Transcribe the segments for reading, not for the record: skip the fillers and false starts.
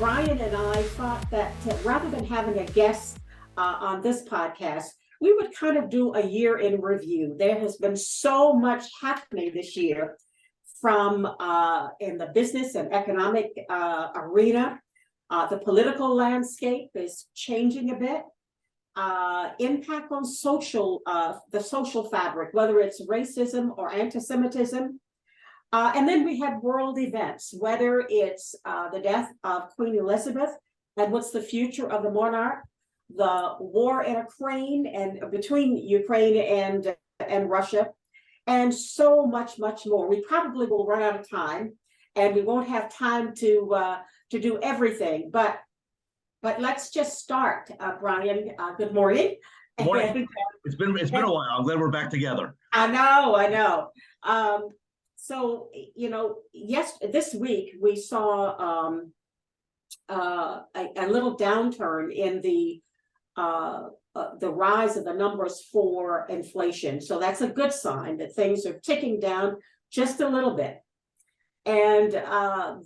Brian and I thought that rather than having a guest on this podcast, we would kind of do a year in review. There has been so much happening this year from in the business and economic arena. The political landscape is changing a bit. Impact on the social fabric, whether it's racism or anti-Semitism. And then we had world events, whether it's the death of Queen Elizabeth and what's the future of the monarch, the war in Ukraine and between Ukraine and Russia, and so much more. We probably will run out of time, and we won't have time to do everything. But let's just start, Brian. Good morning. Good morning. It's been a while. I'm glad we're back together. I know. So, this week we saw a little downturn in the rise of the numbers for inflation. So that's a good sign that things are ticking down just a little bit. And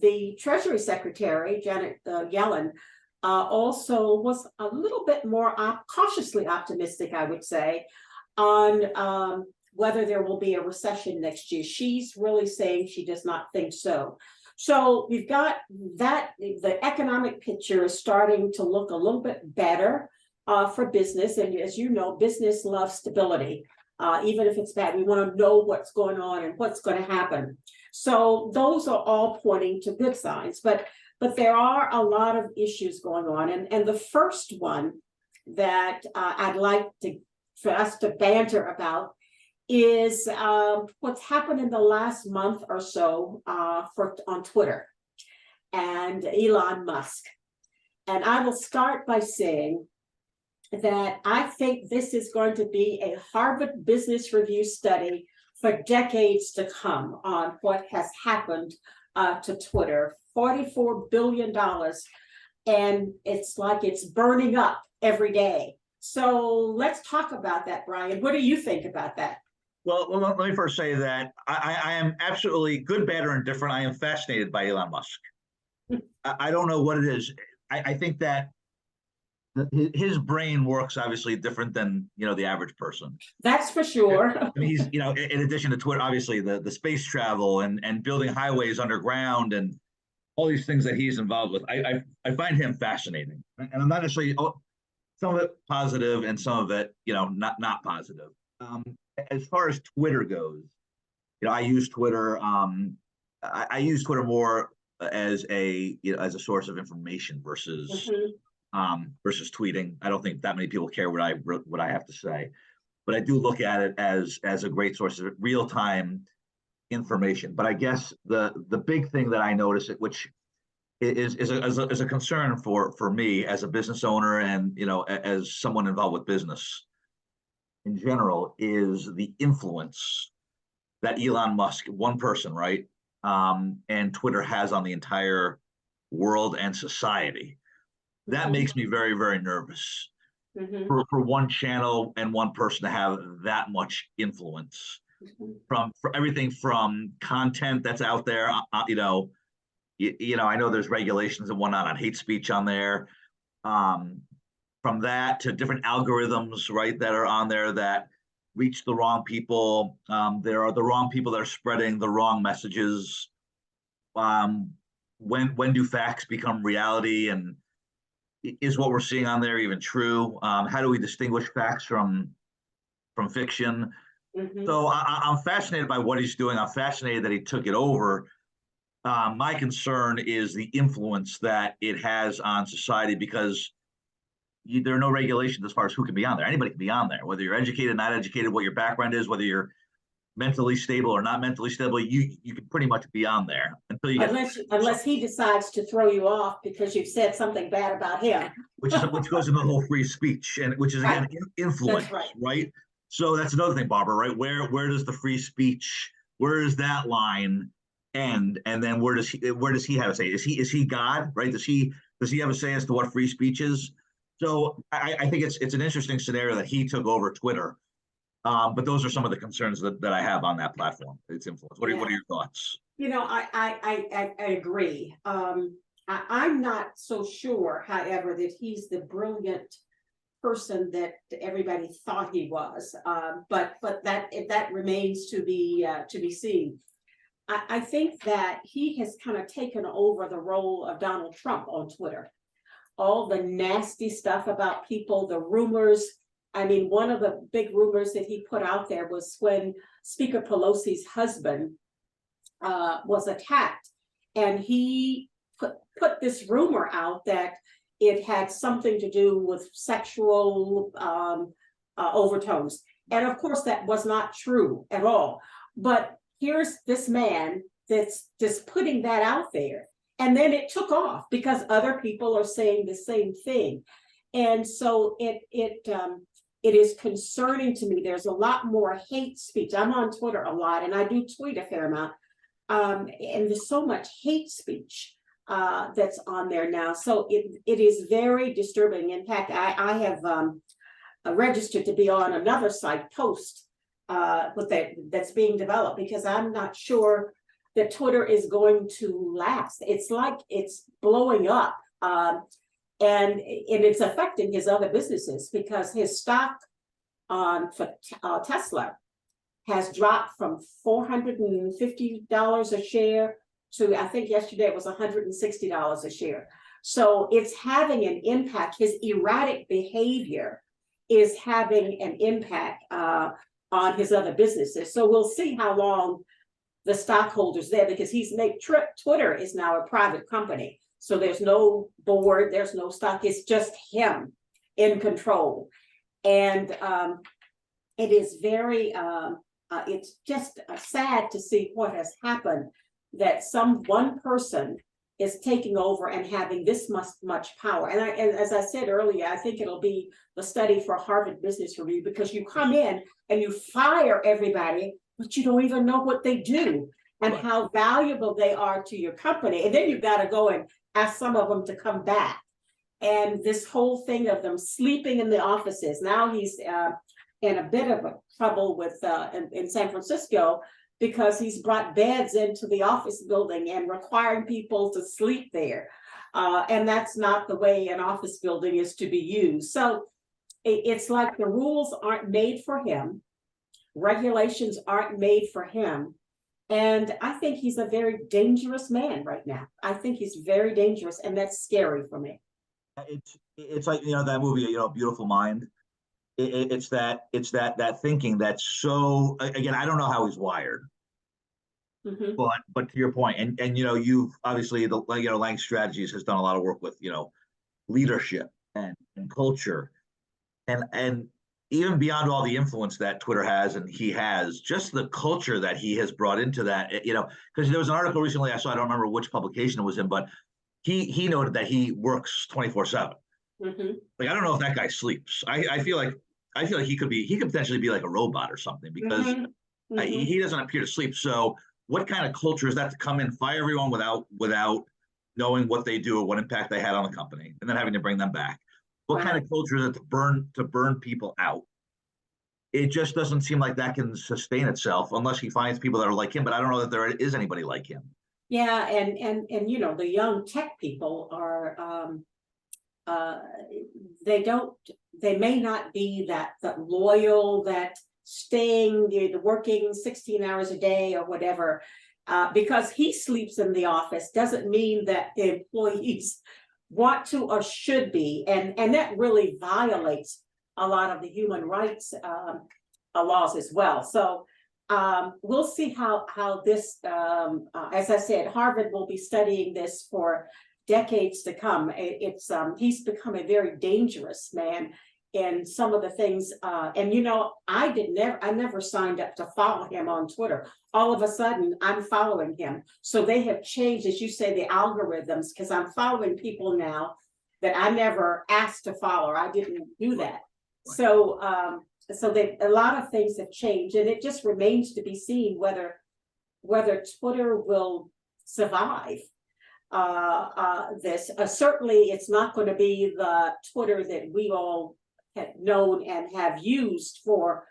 the Treasury Secretary, Janet Yellen, also was a little bit more cautiously optimistic, I would say, on whether there will be a recession next year. She's really saying she does not think so. So we've got that, the economic picture is starting to look a little bit better for business. And as you know, business loves stability. Even if it's bad, we want to know what's going on and what's going to happen. So those are all pointing to good signs, but there are a lot of issues going on. And the first one that I'd like for us to banter about is what's happened in the last month or so on Twitter and Elon Musk. And I will start by saying that I think this is going to be a Harvard Business Review study for decades to come on what has happened to Twitter. $44 billion, and it's like it's burning up every day. So let's talk about that, Brian. What do you think about that? Well, let me first say that I am absolutely, good, bad, or indifferent, I am fascinated by Elon Musk. I don't know what it is. I think that his brain works obviously different than the average person. That's for sure. I mean, he's in addition to Twitter, obviously the space travel and building highways underground and all these things that he's involved with. I find him fascinating, and I'm not necessarily some of it positive and some of it not positive. As far as Twitter goes, I use Twitter. I use Twitter more as a as a source of information versus versus tweeting. I don't think that many people care what I have to say, but I do look at it as a great source of real time information. But I guess the big thing that I notice, which is a concern for me as a business owner and as someone involved with business in general, is the influence that Elon Musk, one person, right, and Twitter has on the entire world and society. That makes me very, very nervous for one channel and one person to have that much influence for everything from content that's out there. I know there's regulations and whatnot on hate speech on there. From that to different algorithms, right, that are on there that reach the wrong people. There are the wrong people that are spreading the wrong messages. When do facts become reality, and is what we're seeing on there even true? How do we distinguish facts from fiction? So I'm fascinated by what he's doing. I'm fascinated that he took it over. My concern is the influence that it has on society, because there are no regulations as far as who can be on there. Anybody can be on there, whether you're educated, not educated, what your background is, whether you're mentally stable or not mentally stable. You can pretty much be on there until you unless he decides to throw you off because you've said something bad about him, which goes into the whole free speech, and which is again influence, right? So that's another thing, Barbara, right? Where does the free speech, where is that line end, and then where does he have a say? Is he God, right? Does he have a say as to what free speech is? So I think it's an interesting scenario that he took over Twitter. But those are some of the concerns that I have on that platform, its influence. What are your thoughts? I agree. I'm not so sure, however, that he's the brilliant person that everybody thought he was. But that remains to be seen. I think that he has kind of taken over the role of Donald Trump on Twitter. All the nasty stuff about people, the rumors. I mean, one of the big rumors that he put out there was when Speaker Pelosi's husband was attacked, and he put this rumor out that it had something to do with sexual overtones. And of course, that was not true at all. But here's this man that's just putting that out there. And then it took off because other people are saying the same thing. And so it is concerning to me. There's a lot more hate speech. I'm on Twitter a lot, and I do tweet a fair amount. And there's so much hate speech that's on there now. So it is very disturbing. In fact, I have registered to be on another site, Post, that's being developed, because I'm not sure that Twitter is going to last. It's like it's blowing up, and it's affecting his other businesses, because his stock for Tesla has dropped from $450 a share to, I think yesterday it was $160 a share. So it's having an impact. His erratic behavior is having an impact on his other businesses. So we'll see how long the stockholders there, because he's made Twitter is now a private company. So there's no board, there's no stock, it's just him in control. And it is very, it's just sad to see what has happened, that one person is taking over and having this much power. And as I said earlier, I think it'll be the study for Harvard Business Review, because you come in and you fire everybody, but you don't even know what they do and how valuable they are to your company. And then you've got to go and ask some of them to come back. And this whole thing of them sleeping in the offices. Now he's in a bit of trouble with in San Francisco, because he's brought beds into the office building and requiring people to sleep there. And that's not the way an office building is to be used. So it's like the rules aren't made for him. Regulations aren't made for him. And I think he's a very dangerous man right now. I think he's very dangerous, and that's scary for me. It's like, that movie, Beautiful Mind. It's that thinking that's so, again, I don't know how he's wired. Mm-hmm. But to your point, and you've obviously Lang Strategies has done a lot of work with leadership and culture, and even beyond all the influence that Twitter has and he has, just the culture that he has brought into that, because there was an article recently I saw, I don't remember which publication it was in, but he noted that he works 24/7. Mm-hmm. Like, I don't know if that guy sleeps. I feel like he could potentially be like a robot or something, because mm-hmm. He doesn't appear to sleep. So what kind of culture is that, to come in, fire everyone without knowing what they do or what impact they had on the company, and then having to bring them back? What kind of culture is it to burn people out? It just doesn't seem like that can sustain itself unless he finds people that are like him. But I don't know that there is anybody like him. Yeah, and the young tech people are they may not be that loyal, that staying, working 16 hours a day or whatever, because he sleeps in the office doesn't mean that the employees want to or should be, and that really violates a lot of the human rights laws as well. So we'll see how this, as I said, Harvard will be studying this for decades to come. He's become a very dangerous man in some of the things, and I never signed up to follow him on Twitter. All of a sudden I'm following him. So they have changed, as you say, the algorithms, because I'm following people now that I never asked to follow. I didn't do that. Right. So a lot of things have changed, and it just remains to be seen whether Twitter will survive this. Certainly it's not going to be the Twitter that we all have known and have used for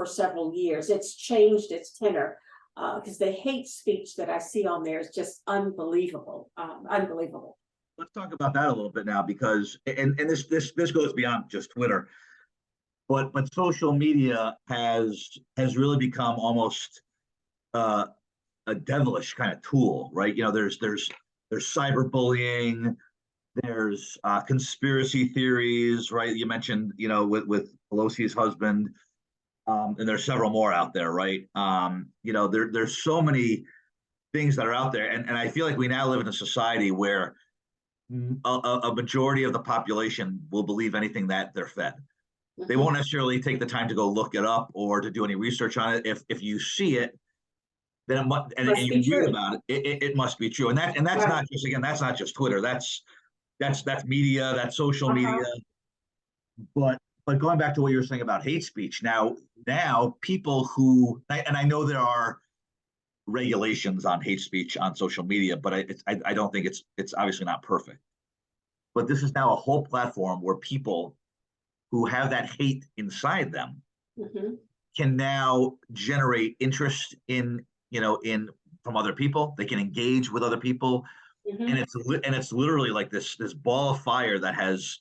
several years. It's changed its tenor. because the hate speech that I see on there is just unbelievable, unbelievable. Let's talk about that a little bit now, because this goes beyond just Twitter, but social media has really become almost a devilish kind of tool, right? You know, there's cyberbullying, there's conspiracy theories, right? You mentioned, you know, with Pelosi's husband, and there's several more out there, right? You know, there's so many things that are out there, and I feel like we now live in a society where a majority of the population will believe anything that they're fed. They won't necessarily take the time to go look it up or to do any research on it. If you see it, then and you read about it must be true. And that's right. Not just, again, that's not just Twitter. That's media, that's social media. But going back to what you were saying about hate speech, now people who, and I know there are regulations on hate speech on social media, but I don't think it's obviously not perfect. But this is now a whole platform where people who have that hate inside them can now generate interest in from other people. They can engage with other people, and it's literally like this ball of fire that has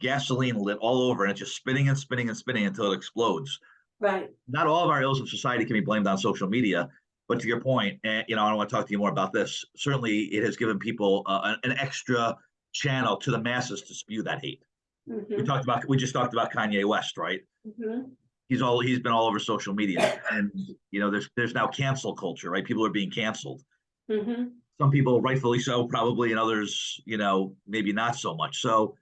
gasoline lit all over, and it's just spinning and spinning and spinning until it explodes. Right. Not all of our ills of society can be blamed on social media, but to your point, and I don't want to talk to you more about this. Certainly, it has given people an extra channel to the masses to spew that hate. We just talked about Kanye West, right? He's been all over social media, and there's now cancel culture, right? People are being canceled. Some people rightfully so, probably, and others, maybe not so much. So,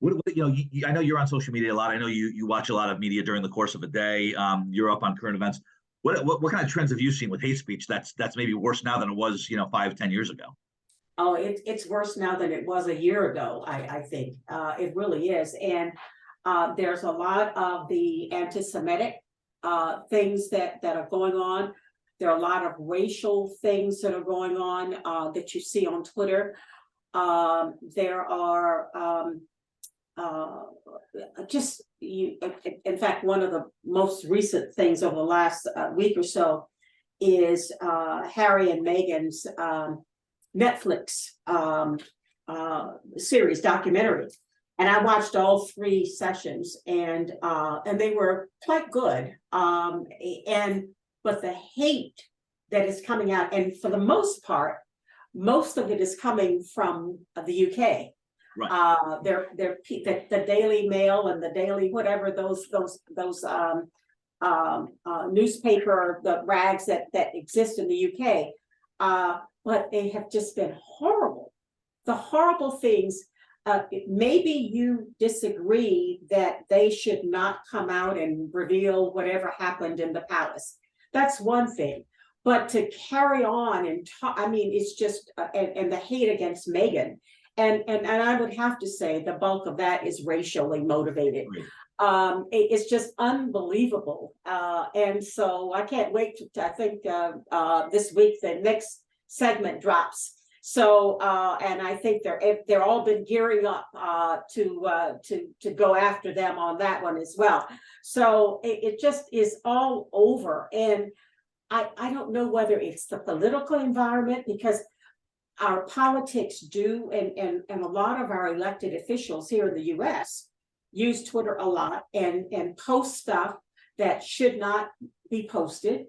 I know you're on social media a lot. I know you watch a lot of media during the course of a day. You're up on current events. What kind of trends have you seen with hate speech that's maybe worse now than it was 5-10 years ago? Oh, it's worse now than it was a year ago. I think it really is, and there's a lot of the anti-Semitic things that are going on. There are a lot of racial things that are going on that you see on Twitter. There are in fact, one of the most recent things over the last week or so is Harry and Meghan's Netflix series documentary, and I watched all 3 sessions, and they were quite good. But the hate that is coming out, and for the most part, most of it is coming from the UK. Right. The Daily Mail and the Daily whatever those newspaper, the rags that exist in the UK. But they have just been horrible. The horrible things, maybe you disagree that they should not come out and reveal whatever happened in the palace. That's one thing. But to carry on and talk, I mean, it's just, and the hate against Meghan. And I would have to say the bulk of that is racially motivated. Right. It's just unbelievable. And so I can't wait I think this week, the next segment drops. So and I think they're all been gearing up to go after them on that one as well. So it just is all over, and I don't know whether it's the political environment, because our politics do, and a lot of our elected officials here in the U.S. use Twitter a lot and post stuff that should not be posted.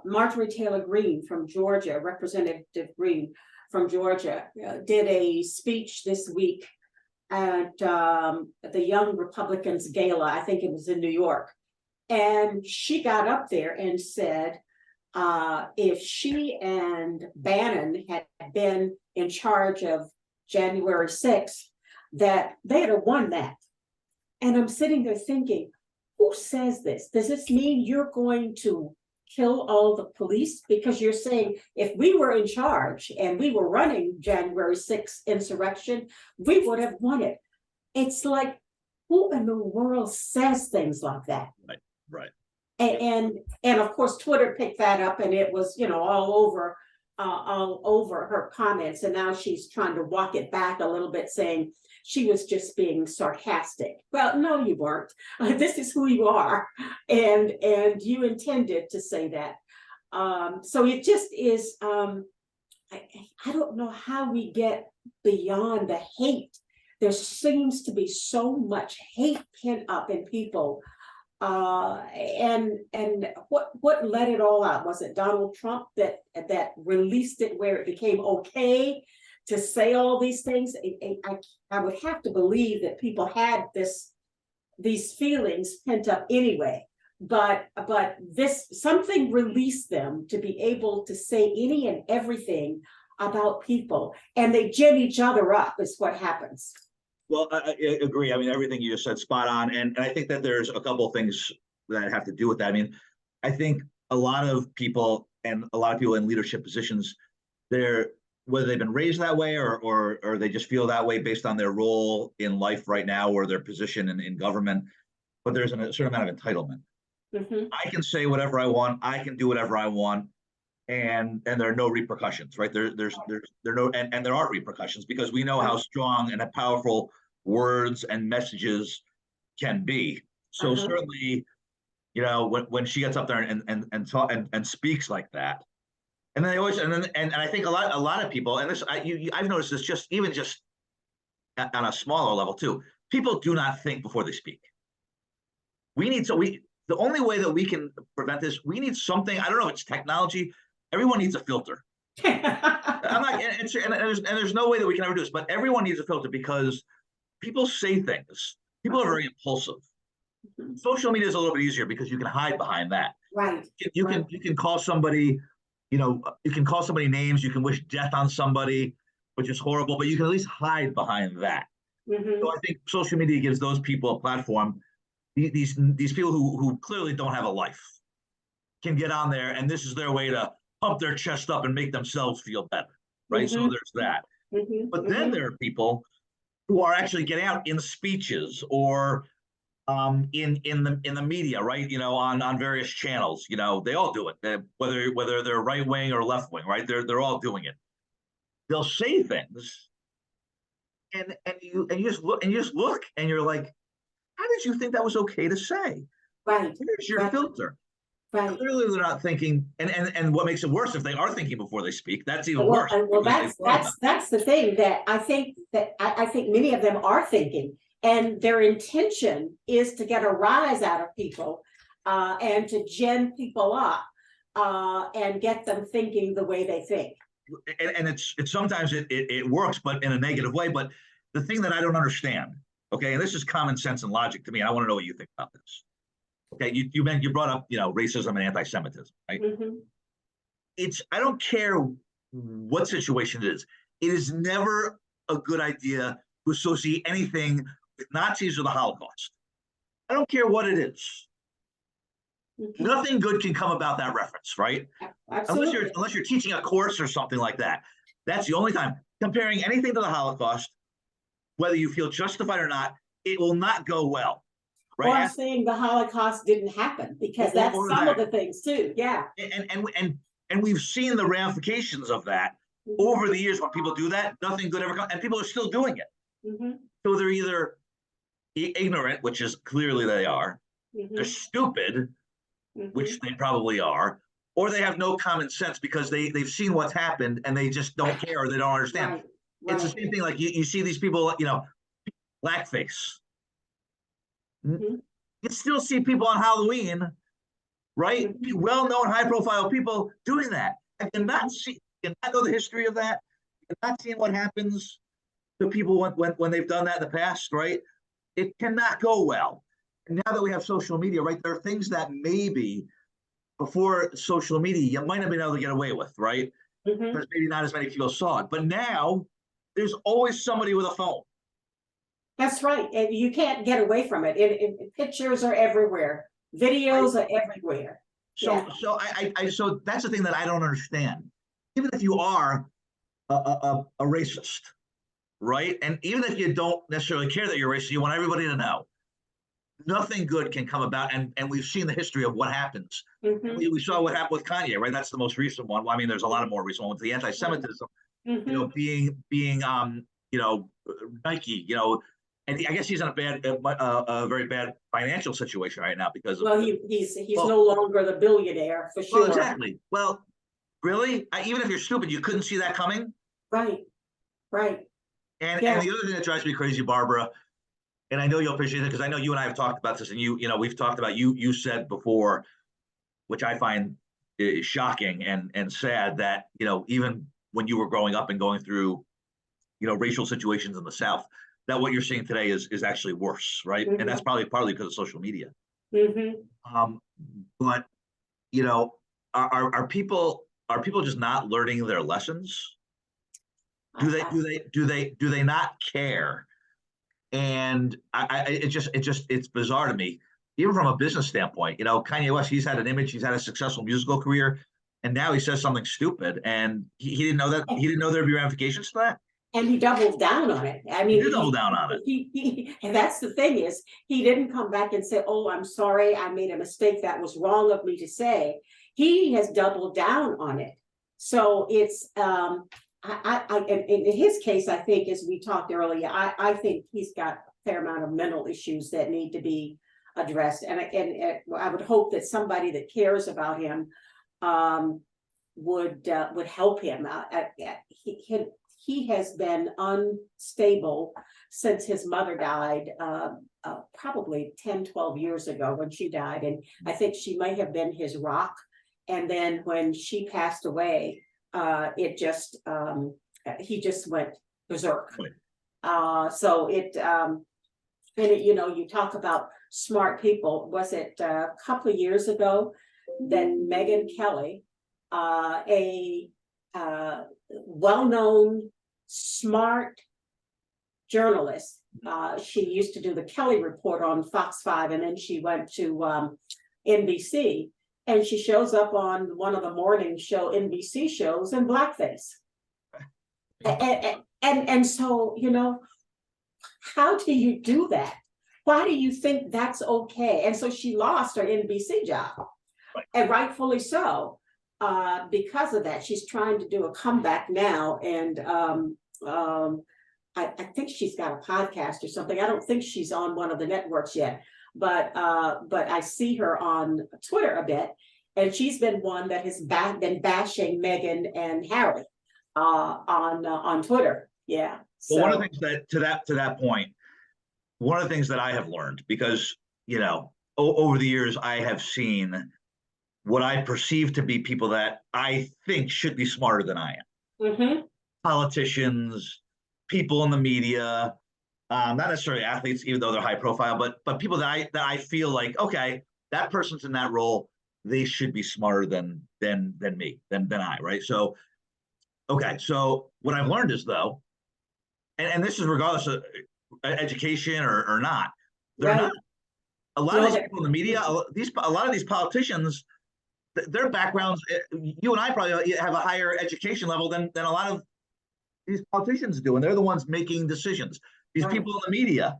Marjorie Taylor Greene from Georgia, Representative Greene from Georgia, did a speech this week at the Young Republicans Gala. I think it was in New York. And she got up there and said, if she and Bannon had been in charge of January 6th, that they'd have won that. And I'm sitting there thinking, who says this? Does this mean you're going to kill all the police? Because you're saying if we were in charge and we were running January 6th insurrection, we would have won it. It's like, who in the world says things like that? Right. And of course, Twitter picked that up, and it was, all over her comments. And now she's trying to walk it back a little bit, saying she was just being sarcastic. Well, no, you weren't. This is who you are, and you intended to say that. So it just is. I don't know how we get beyond the hate. There seems to be so much hate pent up in people. And what let it all out? Was it Donald Trump that released it, where it became okay to say all these things? I would have to believe that people had these feelings pent up anyway. But this something released them to be able to say any and everything about people, and they gin each other up is what happens. Well, I agree. I mean, everything you just said, spot on. And I think that there's a couple of things that have to do with that. I mean, I think a lot of people and a lot of people in leadership positions, they're, whether they've been raised that way or they just feel that way based on their role in life right now or their position in government, but there's a certain amount of entitlement. Mm-hmm. I can say whatever I want. I can do whatever I want. And there are no repercussions, right? There aren't repercussions because we know how strong and how powerful words and messages can be. So certainly, you know, when she gets up there and speaks like that, and then they always and I think a lot of people, and this I've noticed this just on a smaller level too. People do not think before they speak. The only way that we can prevent this, we need something. I don't know if it's technology. Everyone needs a filter. I'm not, and there's no way that we can ever do this, but everyone needs a filter because people say things. People are very impulsive. Social media is a little bit easier because you can hide behind that. Right. You can call somebody, you know, you can call somebody names. You can wish death on somebody, which is horrible, but you can at least hide behind that. So I think social media gives those people a platform. These people who clearly don't have a life can get on there, and this is their way to pump their chest up and make themselves feel better, right? So there's that. But then there are people who are actually getting out in speeches or in the media, right? You know, on various channels. You know, they all do it. Whether they're right wing or left wing, right? They're all doing it. They'll say things, and you just look and you're like, how did you think that was okay to say? Right. Here's your filter. Right. Clearly, they're not thinking, and what makes it worse if they are thinking before they speak. That's even worse. Well, that's the thing that I think many of them are thinking, and their intention is to get a rise out of people, and to gin people up, and get them thinking the way they think. And it's sometimes it works, but in a negative way. But the thing that I don't understand, okay, and this is common sense and logic to me. I want to know what you think about this. Okay, you brought up, you know, racism and anti-Semitism, right? I don't care what situation it is never a good idea to associate anything with Nazis or the Holocaust. I don't care what it is. Nothing good can come about that reference, right? Absolutely. Unless you're teaching a course or something like that. That's the only time. Comparing anything to the Holocaust, whether you feel justified or not, it will not go well. Right? Or saying the Holocaust didn't happen, because that's some of the things too. Yeah. And we've seen the ramifications of that over the years. When people do that, nothing good ever comes, and people are still doing it. So they're either ignorant, which is clearly they are, they're stupid, which they probably are, or they have no common sense because they've seen what's happened and they just don't care or they don't understand. Right. It's the same thing. Like you see these people, you know, blackface. You still see people on Halloween, right? Well-known, high-profile people doing that, and cannot know the history of that, cannot see what happens to people when they've done that in the past, right? It cannot go well. And now that we have social media, right, there are things that maybe before social media you might have been able to get away with, right? Because maybe not as many people saw it, but now there's always somebody with a phone. That's right. And you can't get away from it. Pictures are everywhere. Videos are everywhere. So that's the thing that I don't understand. Even if you are a racist, right? And even if you don't necessarily care that you're racist, you want everybody to know. Nothing good can come about. And we've seen the history of what happens. We saw what happened with Kanye, right? That's the most recent one. Well, I mean, there's a lot of more recent ones. The anti-Semitism, you know, being Nike, and I guess he's in a very bad financial situation right now because of. Well, he's no longer the billionaire for sure. Well, exactly. Well, really, even if you're stupid, you couldn't see that coming. Right. And Yeah. and the other thing that drives me crazy, Barbara, and I know you'll appreciate it because I know you and I have talked about this, and we've talked about you said before, which I find shocking and sad that even when you were growing up and going through racial situations in the South, that what you're seeing today is actually worse, right? And that's probably partly because of social media. But are people just not learning their lessons? Do they not care? And it's bizarre to me, even from a business standpoint. Kanye West, he's had an image, he's had a successful musical career, and now he says something stupid, and he didn't know that he didn't know there'd be ramifications to that. And he doubled down on it. I mean, he did double down on it. And that's the thing is, he didn't come back and say, "Oh, I'm sorry, I made a mistake. That was wrong of me to say." He has doubled down on it. So it's in his case, I think, as we talked earlier, I think he's got a fair amount of mental issues that need to be addressed. And I would hope that somebody that cares about him would help him. He has been unstable since his mother died, probably 10-12 years ago when she died. And I think she might have been his rock. And then when she passed away, he just went berserk. So you talk about smart people. Was it a couple of years ago that Megyn Kelly, a well-known, smart journalist, she used to do the Kelly Report on Fox 5, and then she went to NBC, and she shows up on one of the morning show NBC shows in blackface. And so, how do you do that? Why do you think that's okay? And so she lost her NBC job, and rightfully so, because of that. She's trying to do a comeback now, and I think she's got a podcast or something. I don't think she's on one of the networks yet, but I see her on Twitter a bit, and she's been one that has been bashing Megyn and Harry on Twitter. Yeah. Well, one of the things that to that point, one of the things that I have learned, because over the years I have seen what I perceive to be people that I think should be smarter than I am. Politicians, people in the media, not necessarily athletes, even though they're high profile, but people that I feel like, okay, that person's in that role, they should be smarter than me, than I, right? So, okay, so what I've learned is, though, and this is regardless of education or not, they're not. A lot of these people in the media, a lot of these politicians, their backgrounds, you and I probably have a higher education level than a lot of these politicians do, and they're the ones making decisions. These people in the media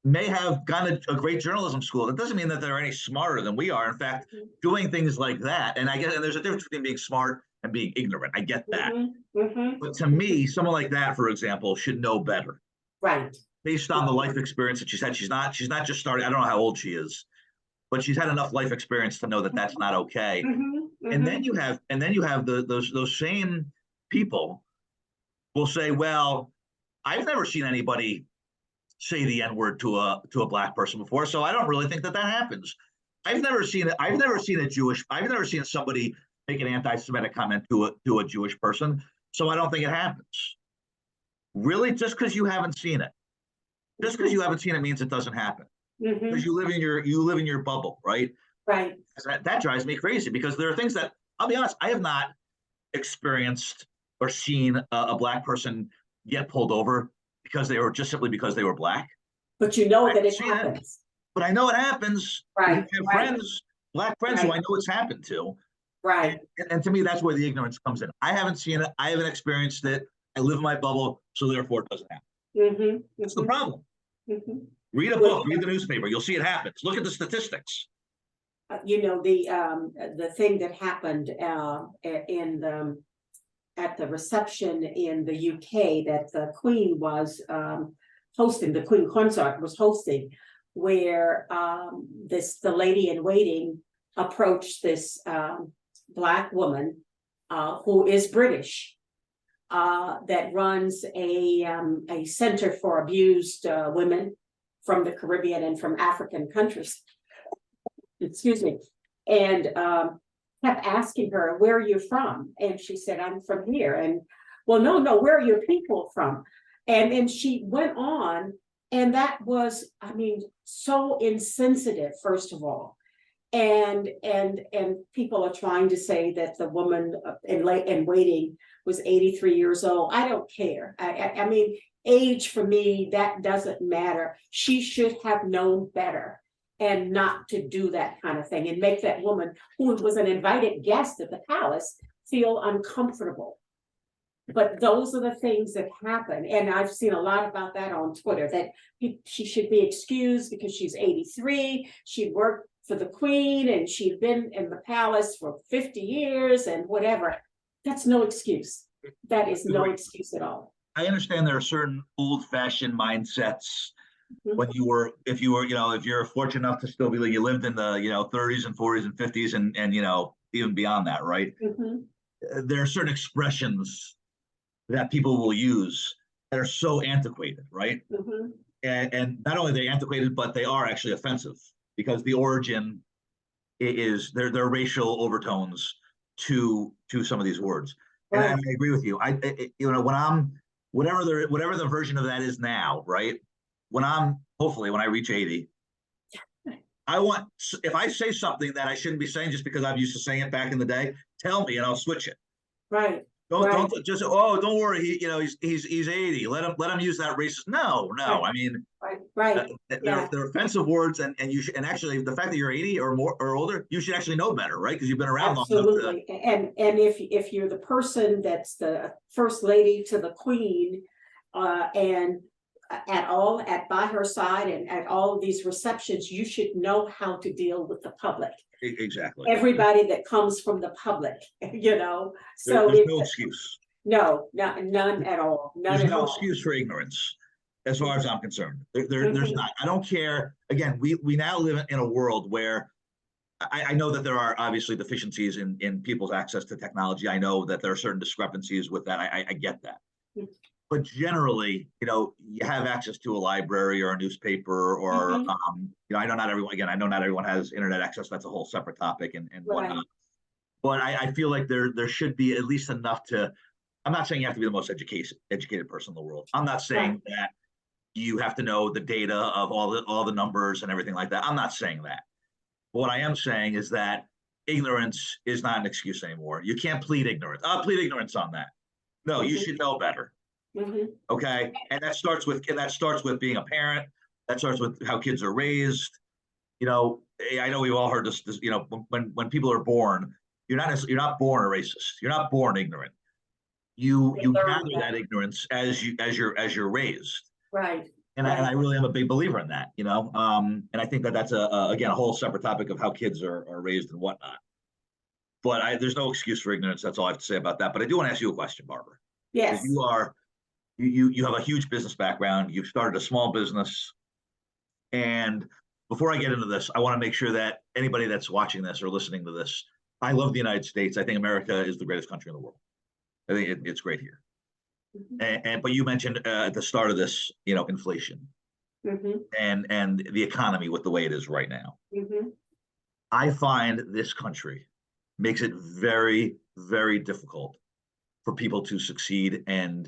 may have gone to a great journalism school. That doesn't mean that they're any smarter than we are. In fact, doing things like that, and there's a difference between being smart and being ignorant. I get that. But to me, someone like that, for example, should know better. Right. Based on the life experience that she's had, she's not just starting. I don't know how old she is, but she's had enough life experience to know that that's not okay. And then you have those same people will say, well, I've never seen anybody say the N-word to a black person before, so I don't really think that happens. I've never seen somebody make an anti-Semitic comment to a Jewish person, so I don't think it happens. Really, just because you haven't seen it. Just because you haven't seen it means it doesn't happen. Because you live in your bubble, right? Right. That drives me crazy, because there are things that, I'll be honest, I have not experienced or seen a black person get pulled over simply because they were black. But you know that it happens. But I know it happens. Right. I have friends, black friends, who I know it's happened to. Right. And to me, that's where the ignorance comes in. I haven't seen it. I haven't experienced it. I live in my bubble, so therefore it doesn't happen. That's the problem. Read a book, read the newspaper. You'll see it happens. Look at the statistics. The thing that happened in at the reception in the UK that the Queen was hosting, the Queen Consort was hosting, where the lady in waiting approached this Black woman who is British, that runs a center for abused women from the Caribbean and from African countries. Excuse me. And kept asking her, where are you from? And she said, I'm from here. And well, no, where are your people from? And then she went on, and that was, I mean, so insensitive, first of all. And people are trying to say that the woman in waiting was 83 years old. I don't care. I mean, age for me, that doesn't matter. She should have known better and not to do that kind of thing and make that woman, who was an invited guest at the palace, feel uncomfortable. But those are the things that happen. And I've seen a lot about that on Twitter, that she should be excused because she's 83. She worked for the Queen and she'd been in the palace for 50 years and whatever. That's no excuse. That is no excuse at all. I understand there are certain old-fashioned mindsets when you were, if you're fortunate enough to still be like, you lived in the, 30s and 40s and 50s and even beyond that, right? There are certain expressions that people will use that are so antiquated, right? And not only are they antiquated, but they are actually offensive because the origin is there are racial overtones to some of these words. And I agree with you. When I'm whatever the version of that is now, right? Hopefully when I reach 80, if I say something that I shouldn't be saying just because I'm used to saying it back in the day, tell me and I'll switch it. Right. Don't just don't worry. He's 80. Let him use that racist. No. Right. I mean, they're offensive words, and you should, and actually the fact that you're 80 or more or older, you should actually know better, right? Because you've been around long enough. Absolutely. And if you're the person that's the first lady to the Queen, and by her side and at all of these receptions, you should know how to deal with the public. Exactly. Everybody that comes from the public, So there's no excuse. No, none at all. There's no excuse for ignorance, as far as I'm concerned. There's not. I don't care. Again, we now live in a world where I know that there are obviously deficiencies in people's access to technology. I know that there are certain discrepancies with that. I get that. But generally, you have access to a library or a newspaper or, I know not everyone has internet access. That's a whole separate topic and whatnot. But I feel like there should be at least enough I'm not saying you have to be the most educated person in the world. I'm not saying that you have to know the data of all the numbers and everything like that. I'm not saying that. But what I am saying is that ignorance is not an excuse anymore. You can't plead ignorance. I'll plead ignorance on that. No, you should know better. Okay, and that starts with being a parent. That starts with how kids are raised. I know we've all heard this. When people are born, you're not born a racist. You're not born ignorant. You gather that ignorance as you're raised. Right. And I really am a big believer in that. And I think that's again a whole separate topic of how kids are raised and whatnot. But there's no excuse for ignorance. That's all I have to say about that. But I do want to ask you a question, Barbara. Yes. You have a huge business background. You've started a small business. And before I get into this, I want to make sure that anybody that's watching this or listening to this, I love the United States. I think America is the greatest country in the world. I think it's great here. But you mentioned at the start of this, inflation and the economy with the way it is right now. I find this country makes it very, very difficult for people to succeed and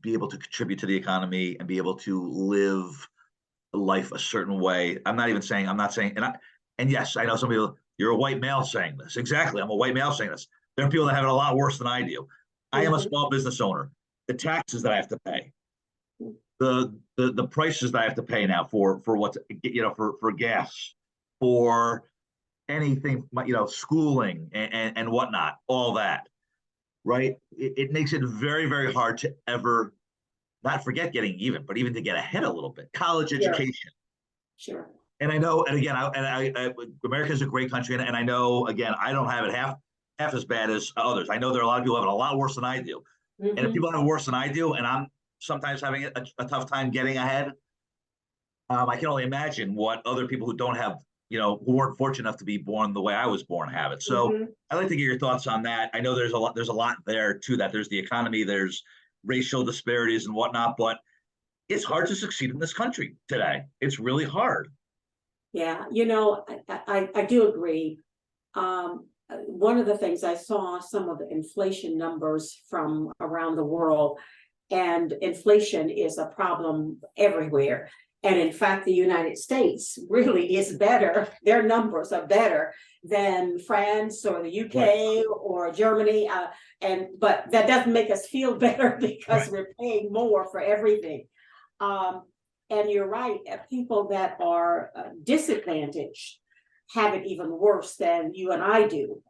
be able to contribute to the economy and be able to live life a certain way. I'm not saying, and yes, I know some people, you're a white male saying this. Exactly. I'm a white male saying this. There are people that have it a lot worse than I do. I am a small business owner. The taxes that I have to pay, the prices that I have to pay now for what's, for gas, for anything, schooling and whatnot, all that. Right? It makes it very, very hard to ever not forget getting even, but even to get ahead a little bit. College education. Sure. And I know, and again, America is a great country, and I know, again, I don't have it half. half as bad as others. I know there are a lot of people having a lot worse than I do. And if Mhm. people have it worse than I do, and I'm sometimes having a tough time getting ahead, I can only imagine what other people who don't have, who weren't fortunate enough to be born the way I was born have it. So Mhm. I'd like to get your thoughts on that. I know there's a lot there to that. There's the economy, there's racial disparities and whatnot, but it's hard to succeed in this country today. It's really hard. Yeah, I do agree. One of the things I saw some of the inflation numbers from around the world, and inflation is a problem everywhere. And in fact, the United States really is better. Their numbers are better than France or the Right. UK or Germany. But that doesn't make us feel better because Right. we're paying more for everything. Um, and you're right, people that are disadvantaged have it even worse than you and I do.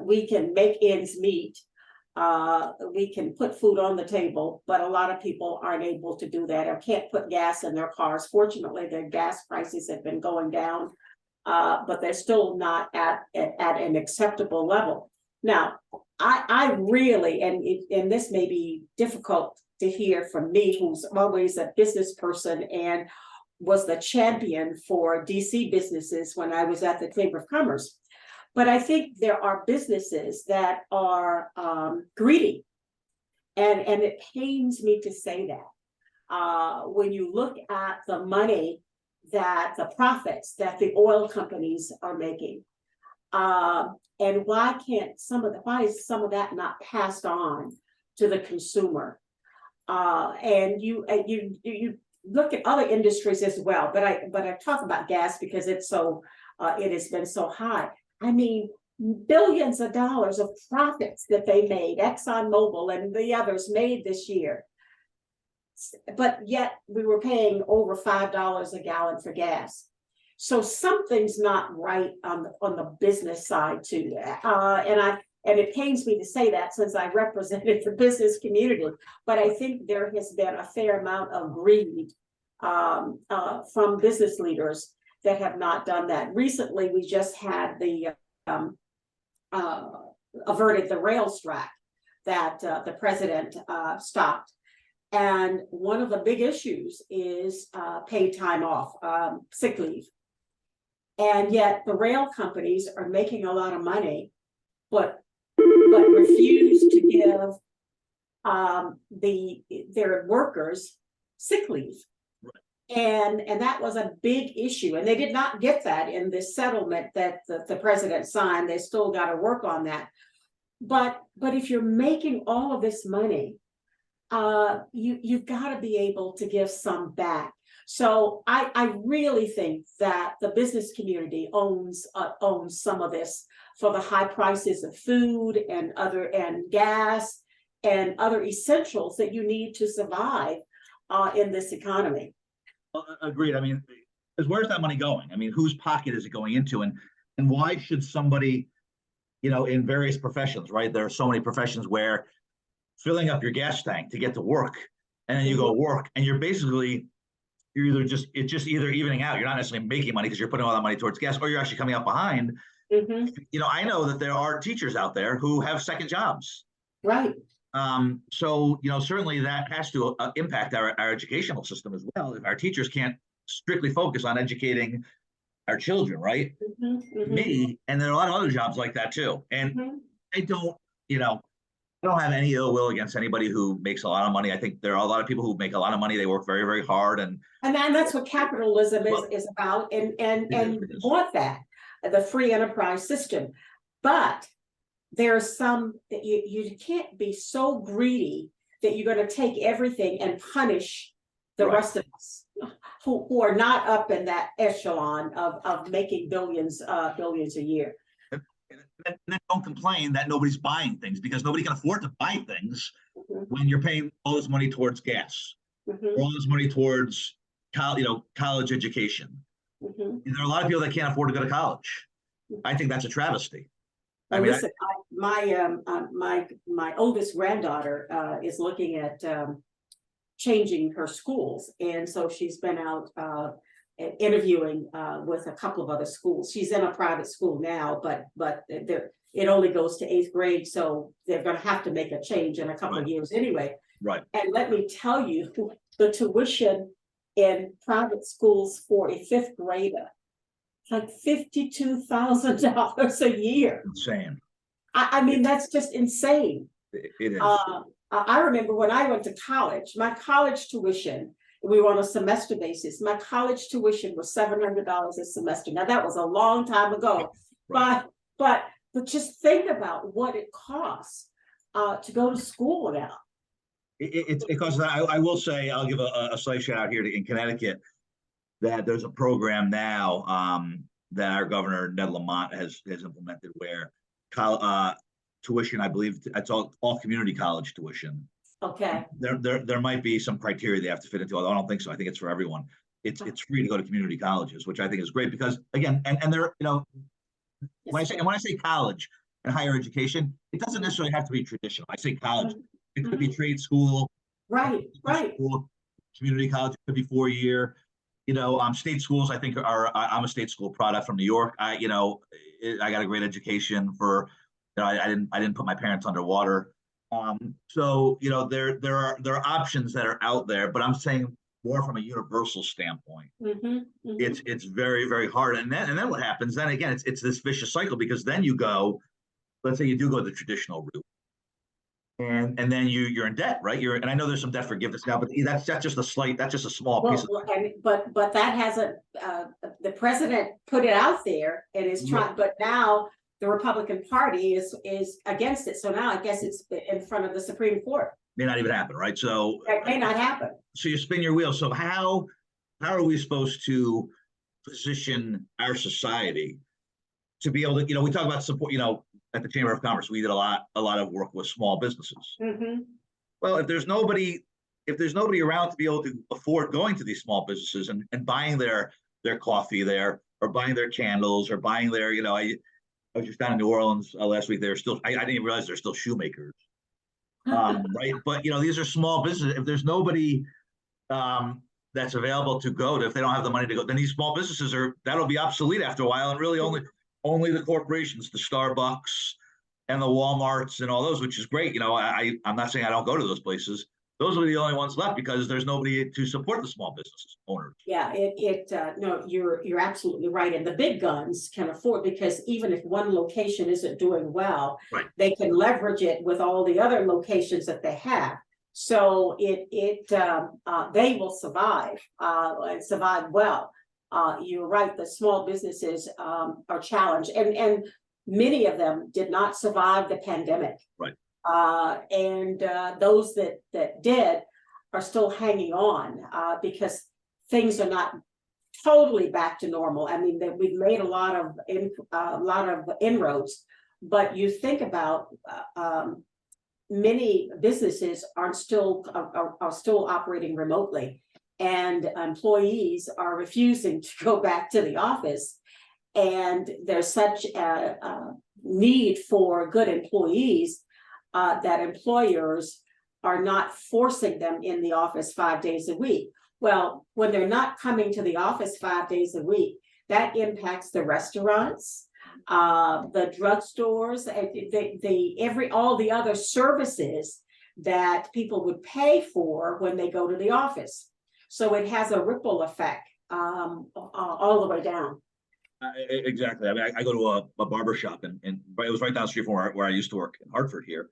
We can make ends meet. We can put food on the table, but a lot of people aren't able to do that or can't put gas in their cars. Fortunately, their gas prices have been going down, but they're still not at an acceptable level. Now, I really, and this may be difficult to hear from me, who's always a business person and was the champion for DC businesses when I was at the Chamber of Commerce. But I think there are businesses that are greedy, and it pains me to say that. When you look at the money that the profits that the oil companies are making, and why is some of that not passed on to the consumer? And you look at other industries as well, but I talk about gas because it has been so high. I mean, billions of dollars of profits that they made, ExxonMobil and the others made this year. But yet we were paying over $5 a gallon for gas. So something's not right on the business side too. And it pains me to say that since I represented the business community, but I think there has been a fair amount of greed from business leaders that have not done that. Recently, we just had the averted the rail strike that the president stopped. And one of the big issues is paid time off, sick leave. And yet the rail companies are making a lot of money, but refuse to give their workers sick leave. And that was a big issue. And they did not get that in this settlement that the president signed. They still got to work on that. But if you're making all of this money, you've got to be able to give some back. So I really think that the business community owns some of this for the high prices of food and gas and other essentials that you need to survive in this economy. Agreed. I mean, because where's that money going? I mean, whose pocket is it going into, and why should somebody, in various professions, right? There are so many professions where filling up your gas tank to get to work, and then you go work, and it's just either evening out. You're not necessarily making money because you're putting all that money towards gas, or you're actually coming up behind. I know that there are teachers out there who have second jobs. Right. So, certainly that has to impact our educational system as well. If our teachers can't strictly focus on educating our children, right? Me, and there are a lot of other jobs like that too. And I don't have any ill will against anybody who makes a lot of money. I think there are a lot of people who make a lot of money. They work very, very hard, and that's what capitalism is about. And you want that, the free enterprise system, but there's some that you can't be so greedy that you're going to take everything and punish the rest of us who are not up in that echelon of making billions a year. And then don't complain that nobody's buying things, because nobody can afford to buy things when you're paying all this money towards gas, or all this money towards college education. There are a lot of people that can't afford to go to college. I think that's a travesty. Well, listen, my oldest granddaughter is looking at changing her schools, and so she's been out interviewing with a couple of other schools. She's in a private school now, but it only goes to 8th grade, so they're going to have to make a change in a couple of years anyway. Right. And let me tell you, the tuition in private schools for a 5th grader, like $52,000 a year. Insane. I mean, that's just insane. It is. I remember when I went to college, my college tuition, we were on a semester basis. My college tuition was $700 a semester. Now that was a long time ago, Right. but just think about what it costs to go to school now. It costs that. I will say, I'll give a slight shout out here in Connecticut that there's a program now that our governor Ned Lamont has implemented where tuition, I believe it's all community college tuition. Okay. There might be some criteria they have to fit into, although I don't think so. I think it's for everyone. It's free to go to community colleges, which I think is great because again, and they're, you know, when I say college and higher education, it doesn't necessarily have to be traditional. I say college, it could be trade school, right, school, community college, it could be 4-year. You know, state schools, I think I'm a state school product from New York. I got a great education for, you know, I didn't put my parents underwater. So, you know, there are options that are out there, but I'm saying more from a universal standpoint. It's very, very hard. And then what happens? Then again, it's this vicious cycle because then you go, let's say you do go the traditional route. And then you're in debt, right? And I know there's some debt forgiveness now, but that's just a small piece of. But that hasn't. The president put it out there and is trying, but now the Republican Party is against it. So now I guess it's in front of the Supreme Court. May not even happen, right? So it may not happen. So you spin your wheels. So how are we supposed to position our society to be able to, you know, we talk about support, you know, at the Chamber of Commerce, we did a lot of work with small businesses. Well, if there's nobody around to be able to afford going to these small businesses and buying their coffee there, or buying their candles, or buying their, you know, I was just down in New Orleans last week. They're still, I didn't even realize they're still shoemakers. Right. But, you know, these are small businesses. If there's nobody that's available to go to, if they don't have the money to go, then these small businesses that'll be obsolete after a while. And really only the corporations, the Starbucks and the Walmarts and all those, which is great. You know, I'm not saying I don't go to those places. Those are the only ones left because there's nobody to support the small business owners. Yeah, no, you're absolutely right. And the big guns can afford, because even if one location isn't doing well, right, they can leverage it with all the other locations that they have. So they will survive and survive well. You're right. The small businesses are challenged, and many of them did not survive the pandemic. Right. And those that did are still hanging on because things are not totally back to normal. I mean, that we've made a lot of inroads, but you think about many businesses are still operating remotely, and employees are refusing to go back to the office. And there's such a need for good employees that employers are not forcing them in the office 5 days a week. Well, when they're not coming to the office 5 days a week, that impacts the restaurants, the drugstores, all the other services that people would pay for when they go to the office. So it has a ripple effect all the way down. Exactly. I mean, I go to a barber shop and it was right down the street from where I used to work in Hartford here.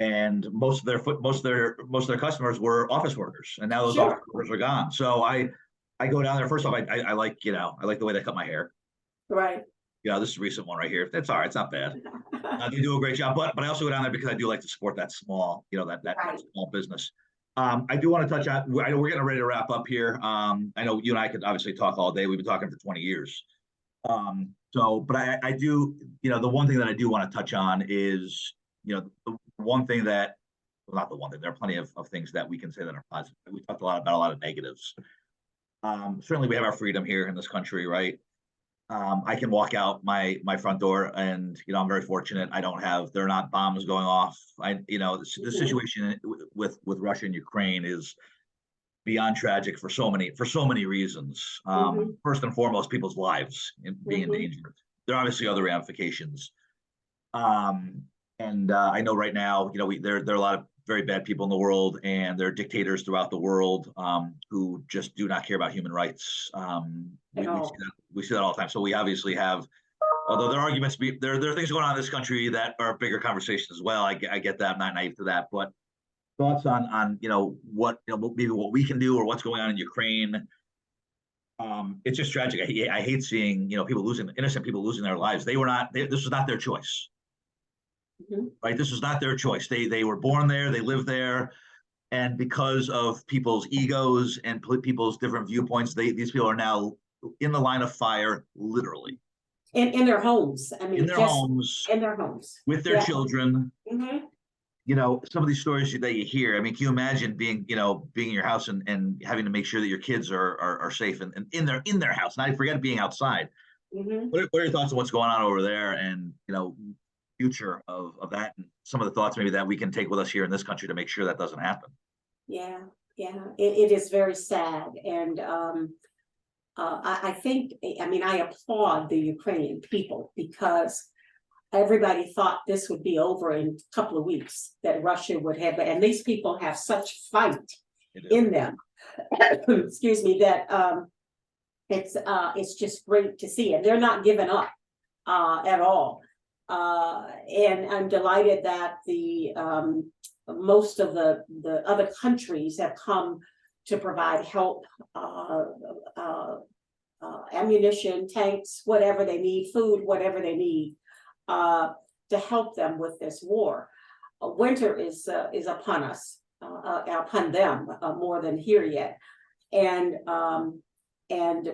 And most of their customers were office workers, and now those office workers are gone. So I go down there. First off, I like the way they cut my hair. Right. You know, this is a recent one right here. It's all right. It's not bad. They do a great job, but I also go down there because I do like to support that small, that small business. I do want to touch on. I know we're getting ready to wrap up here. I know you and I could obviously talk all day. We've been talking for 20 years. But I do, the one thing that I do want to touch on is, the one thing that, well, not the one thing, there are plenty of things that we can say that are positive. We talked about a lot of negatives. Certainly we have our freedom here in this country, right? I can walk out my front door and, I'm very fortunate. There are not bombs going off. The situation with Russia and Ukraine is beyond tragic for so many reasons. First and foremost, people's lives being endangered. There are obviously other ramifications. And I know right now, there are a lot of very bad people in the world, and there are dictators throughout the world who just do not care about human rights. We see that all the time. So we obviously have, although there are arguments, there are things going on in this country that are bigger conversations as well. I get that. I'm not naive to that, but thoughts on what maybe what we can do or what's going on in Ukraine. It's just tragic. I hate seeing innocent people losing their lives. This was not their choice. Right, this was not their choice. They were born there, they live there, and because of people's egos and people's different viewpoints, these people are now in the line of fire, literally. In their homes. I mean, in their homes with their children. Some of these stories that you hear. I mean, can you imagine being in your house and having to make sure that your kids are safe and in their house? Not forget being outside. What are your thoughts on what's going on over there, and future of that, and some of the thoughts maybe that we can take with us here in this country to make sure that doesn't happen? It is very sad, and I think, I applaud the Ukrainian people, because everybody thought this would be over in a couple of weeks, that Russia would have, and these people have such fight in them. Excuse me, that it's just great to see, and they're not giving up at all. And I'm delighted that the most of the other countries have come to provide help, ammunition, tanks, whatever they need, food, whatever they need, to help them with this war. Winter is upon us, upon them, more than here yet, and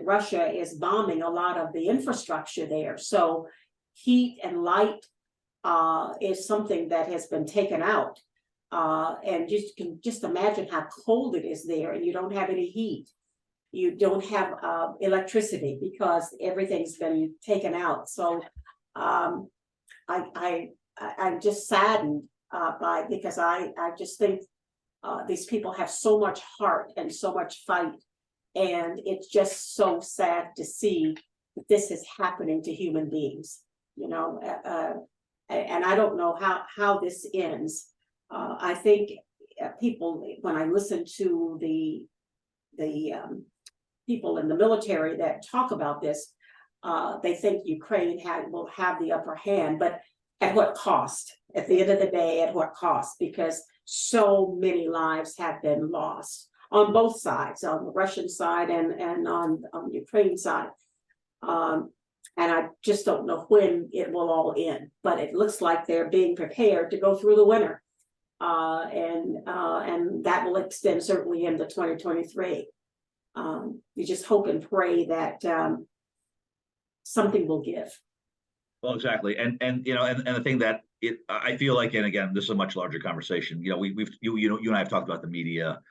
Russia is bombing a lot of the infrastructure there. So heat and light is something that has been taken out, and you can just imagine how cold it is there, and you don't have any heat, you don't have electricity, because everything's been taken out. So I'm just saddened because I just think these people have so much heart and so much fight, and it's just so sad to see that this is happening to human beings. And I don't know how this ends. I think people, when I listen to the people in the military that talk about this, they think Ukraine will have the upper hand, but at what cost? At the end of the day, at what cost? Because so many lives have been lost on both sides, on the Russian side and on the Ukraine side. And I just don't know when it will all end, but it looks like they're being prepared to go through the winter, and that will extend certainly into 2023. You just hope and pray that something will give. Well, exactly, and the thing that I feel like, and again, this is a much larger conversation. You and I have talked about the media.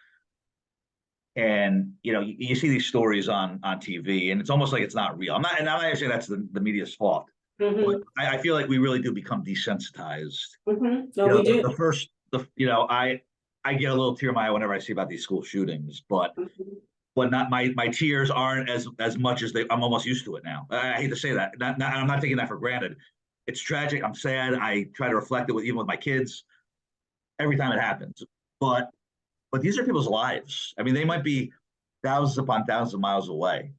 And you see these stories on TV, and it's almost like it's not real. I'm not saying that's the media's fault, but I feel like we really do become desensitized. No, we do. I get a little tear in my eye whenever I see about these school shootings, but not my tears aren't as much as I'm almost used to it now. I hate to say that. I'm not taking that for granted. It's tragic. I'm sad. I try to reflect it even with my kids every time it happens, but these are people's lives. I mean, they might be thousands upon thousands of miles away.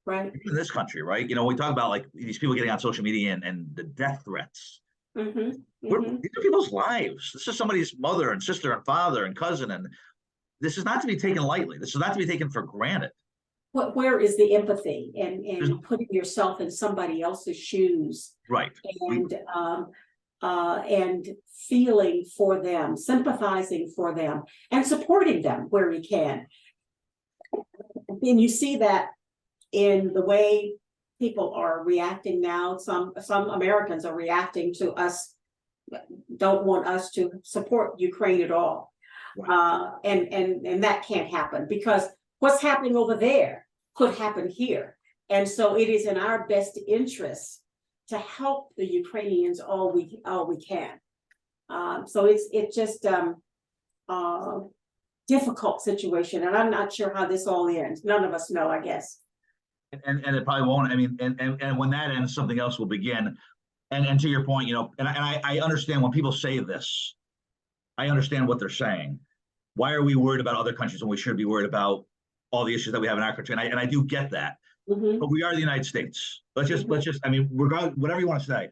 Right. In this country, right? We talk about like these people getting on social media and the death threats. These are people's lives. This is somebody's mother and sister and father and cousin. And this is not to be taken lightly. This is not to be taken for granted. Where is the empathy and putting yourself in somebody else's shoes? Right. And feeling for them, sympathizing for them, and supporting them where you can. And you see that in the way people are reacting now. Some Americans are reacting to us, don't want us to support Ukraine at all. Right. And that can't happen, because what's happening over there could happen here. And so it is in our best interest to help the Ukrainians all we can. So it's just difficult situation, and I'm not sure how this all ends. None of us know, I guess. And it probably won't. I mean, and when that ends, something else will begin. And to your point, I understand when people say this, I understand what they're saying. Why are we worried about other countries when we should be worried about all the issues that we have in our country? And I do get that. Mm-hmm. But we are the United States. Let's just, I mean, regardless, whatever you want to say,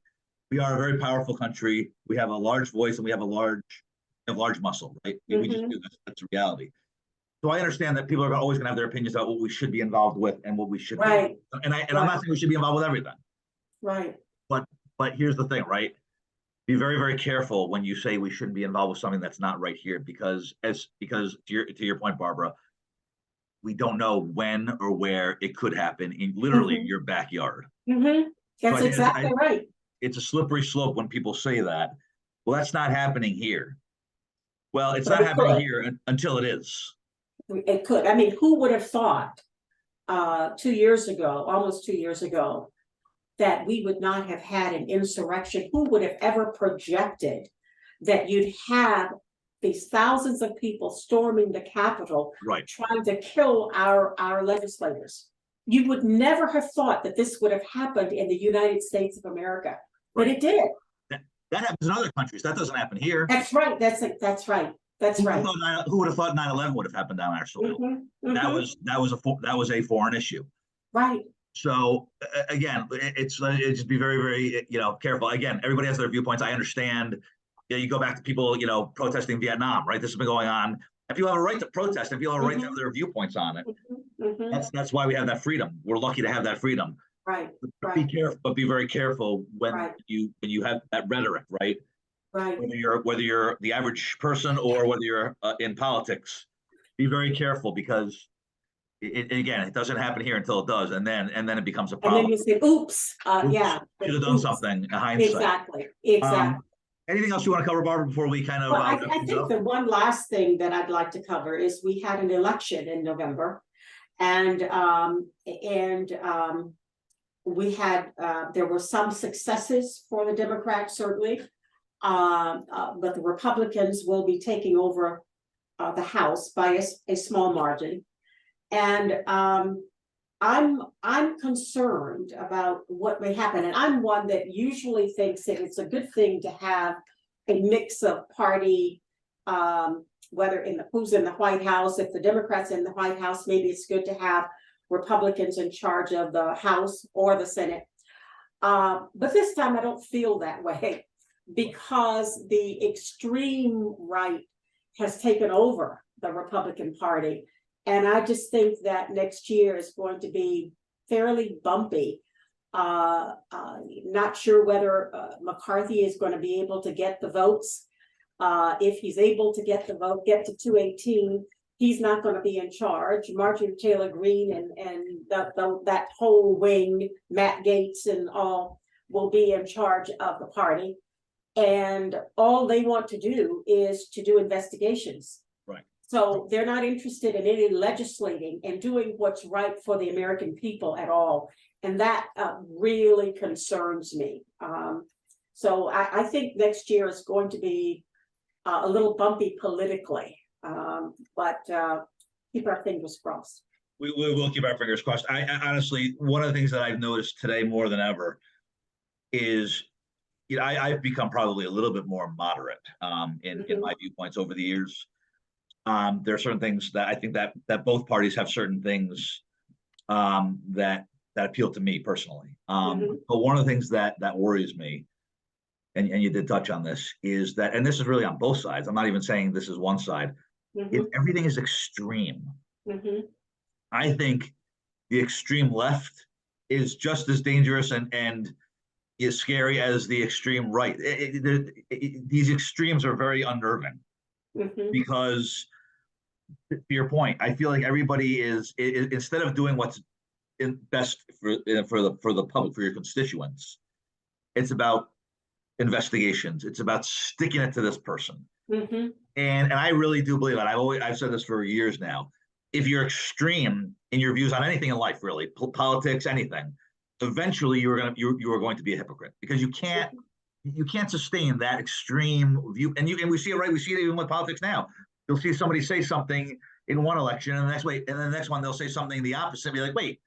we are a very powerful country. We have a large voice and we have a large muscle, right? We just do. That's a reality. So I understand that people are always going to have their opinions about what we should be involved with and what we should Right. be. And I'm not saying we should be involved with everything. Right. But here's the thing, right? Be very, very careful when you say we shouldn't be involved with something that's not right here, because to your point, Barbara, we don't know when or where it could happen in literally your backyard. That's So exactly right. It's a slippery slope when people say that. Well, that's not happening here. Well, it's But not it happening could. here until it is. It could. I mean, who would have thought 2 years ago, almost 2 years ago, that we would not have had an insurrection? Who would have ever projected that you'd have these thousands of people storming the Capitol, Right, trying to kill our legislators? You would never have thought that this would have happened in the United States of America, but right. it did. That happens in other countries. That doesn't happen here. That's right. That's right. That's right. Who would have thought 9/11 would have happened on our soil? That was a foreign issue. Right. So again, it's just be very, very careful. Again, everybody has their viewpoints. I understand. You go back to people protesting Vietnam, right? This has been going on. And people have a right to protest, and people have a right to have their viewpoints on it. That's why we have that freedom. We're lucky to have that freedom. Right. But be careful. But be very careful when you have that rhetoric, right? Right. Whether you're the average person or whether you're in politics, be very careful, because it doesn't happen here until it does, and then it becomes a problem. And then you say, "Oops, yeah, should have done something." In hindsight. Exactly. Anything else you want to cover, Barbara, before we kind of? Well, I think the one last thing that I'd like to cover is we had an election in November, and we had there were some successes for the Democrats, certainly, but the Republicans will be taking over the House by a small margin. And I'm concerned about what may happen. And I'm one that usually thinks that it's a good thing to have a mix of party, whether who's in the White House. If the Democrats in the White House, maybe it's good to have Republicans in charge of the House or the Senate. But this time I don't feel that way, because the extreme right has taken over the Republican Party. And I just think that next year is going to be fairly bumpy. Not sure whether McCarthy is going to be able to get the votes. If he's able to get the vote, get to 218, he's not going to be in charge. Marjorie Taylor Greene and that whole wing, Matt Gaetz and all, will be in charge of the party. And all they want to do is to do investigations. Right. So they're not interested in any legislating and doing what's right for the American people at all. And that really concerns me. So I think next year is going to be a little bumpy politically, but keep our fingers crossed. We will keep our fingers crossed. I honestly, one of the things that I've noticed today more than ever is, I've become probably a little bit more moderate in my viewpoints over the years. There are certain things that I think that both parties have certain things that appeal to me personally. But one of the things that worries me, and you did touch on this, is that, and this is really on both sides, I'm not even saying this is one side, if everything is extreme. I think the extreme left is just as dangerous and is scary as the extreme right. These extremes are very unnerving, because, to your point, I feel like everybody is instead of doing what's best for the public, for your constituents, it's about investigations. It's about sticking it to this person. And I really do believe that. I've said this for years now. If you're extreme in your views on anything in life, really, politics, anything, eventually you are going to be a hypocrite, because you can't sustain that extreme view. And we see it, right? We see it even with politics now. you'll see somebody say something in one election, and the next way, and then the next one they'll say something the opposite. Be like, wait,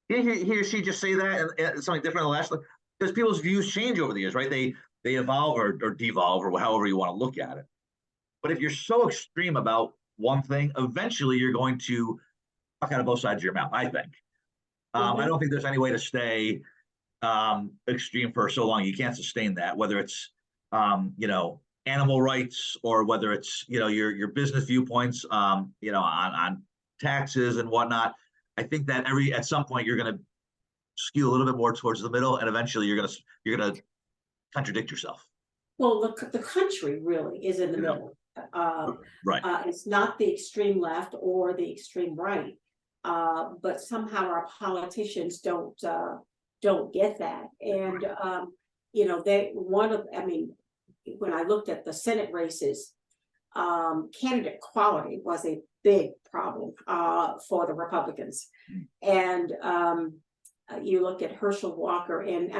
he or she just say that and something different in the last, because people's views change over the years, right? They evolve or devolve or however you want to look at it. But if you're so extreme about one thing, eventually you're going to talk out of both sides of your mouth, I think. I don't think there's any way to stay extreme for so long. You can't sustain that, whether it's animal rights or whether it's your business viewpoints, on taxes and whatnot. I think that at some point you're going to skew a little bit more towards the middle, and eventually you're going to contradict yourself. Well, the country really is in the middle. Right. It's not the extreme left or the extreme right, but somehow our politicians don't get that. And when I looked at the Senate races, candidate quality was a big problem for the Republicans. And you look at Herschel Walker, and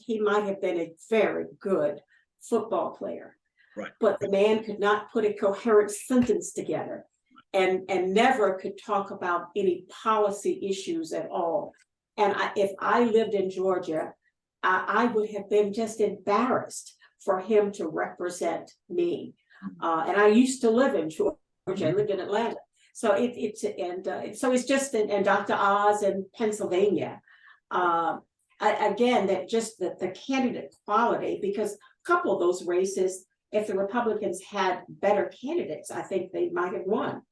he might have been a very good football player, right, but the man could not put a coherent sentence together, and never could talk about any policy issues at all. And if I lived in Georgia, I would have been just embarrassed for him to represent me. And I used to live in Georgia. I lived in Atlanta. So it's just, and Dr. Oz in Pennsylvania. Again, that just the candidate quality, because a couple of those races, if the Republicans had better candidates, I think they might have won.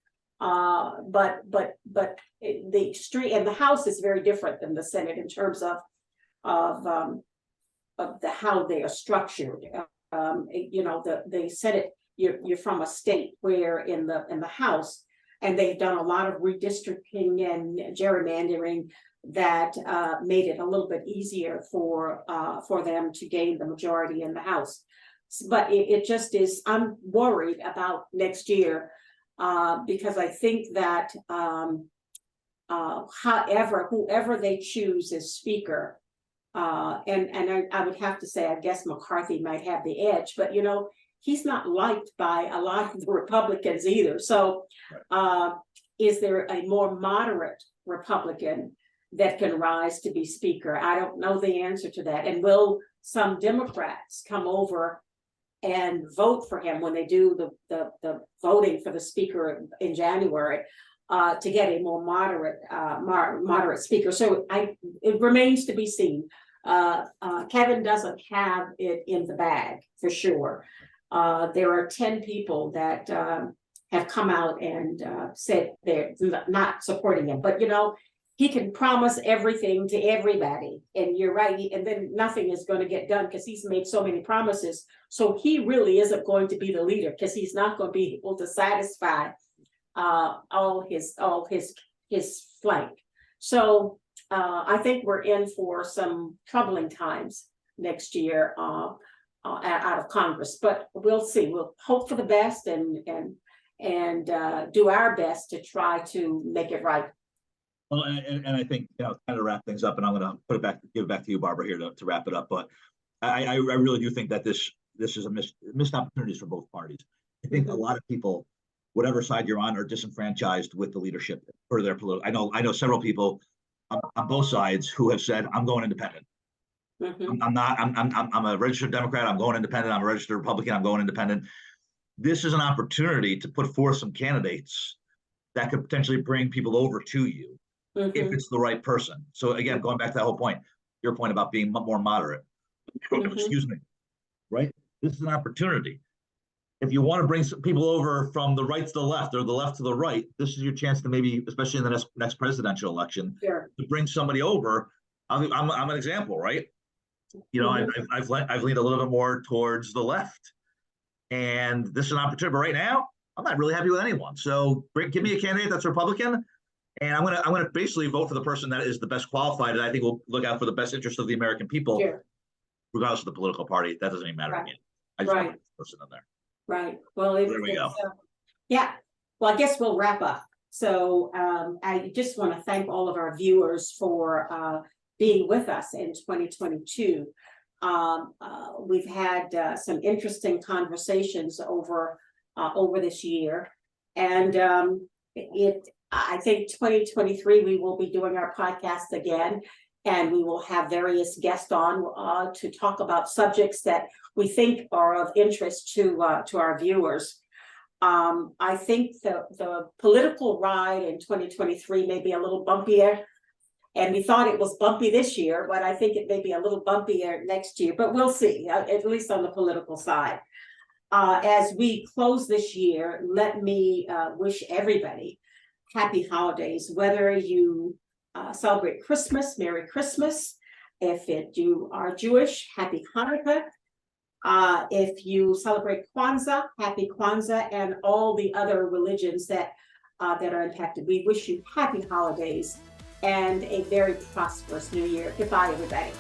But the extreme, and the House is very different than the Senate in terms of how they are structured. The Senate, you're from a state, where in the House, and they've done a lot of redistricting and gerrymandering that made it a little bit easier for them to gain the majority in the House. But it just is. I'm worried about next year because I think that whoever they choose as Speaker, and I would have to say, I guess McCarthy might have the edge, but he's not liked by a lot of the Republicans either. So is there a more moderate Republican that can rise to be Speaker? I don't know the answer to that. And will some Democrats come over and vote for him when they do the voting for the Speaker in January to get a more moderate Speaker? So it remains to be seen. Kevin doesn't have it in the bag for sure. There are 10 people that have come out and said they're not supporting him, but he can promise everything to everybody, and you're right, and then nothing is going to get done because he's made so many promises. So he really isn't going to be the leader, because he's not going to be able to satisfy all his flank. So I think we're in for some troubling times next year out of Congress, but we'll see. We'll hope for the best and do our best to try to make it right. Well, and I think, kind of wrap things up, and I'm going to give it back to you, Barbara, here to wrap it up. But I really do think that this is a missed opportunities for both parties. I think a lot of people, whatever side you're on, are disenfranchised with the leadership for their political. I know several people on both sides who have said, I'm going independent. I'm a registered Democrat. I'm going independent. I'm a registered Republican. I'm going independent. This is an opportunity to put forth some candidates that could potentially bring people over to you if it's the right person. So again, going back to that whole point, your point about being more moderate, excuse me, right? This is an opportunity. If you want to bring some people over from the right to the left or the left to the right, this is your chance to maybe, especially in the next presidential election, to bring somebody over. I'm an example, right? I've leaned a little bit more towards the left, and this is an opportunity. But right now, I'm not really happy with anyone. So give me a candidate that's Republican, and I'm gonna basically vote for the person that is the best qualified, and I think will look out for the best interest of the American people, regardless of the political party. That doesn't even matter to me. I just want the person in there. Right. Well, there we go. Yeah. Well, I guess we'll wrap up. So I just want to thank all of our viewers for being with us in 2022. We've had some interesting conversations over this year. And I think 2023, we will be doing our podcast again, and we will have various guests on to talk about subjects that we think are of interest to our viewers. I think the political ride in 2023 may be a little bumpier, and we thought it was bumpy this year, but I think it may be a little bumpier next year, but we'll see, at least on the political side. As we close this year, let me wish everybody happy holidays, whether you celebrate Christmas, Merry Christmas. If you are Jewish, Happy Hanukkah. If you celebrate Kwanzaa, Happy Kwanzaa, and all the other religions that are impacted. We wish you happy holidays and a very prosperous new year. Goodbye, everybody.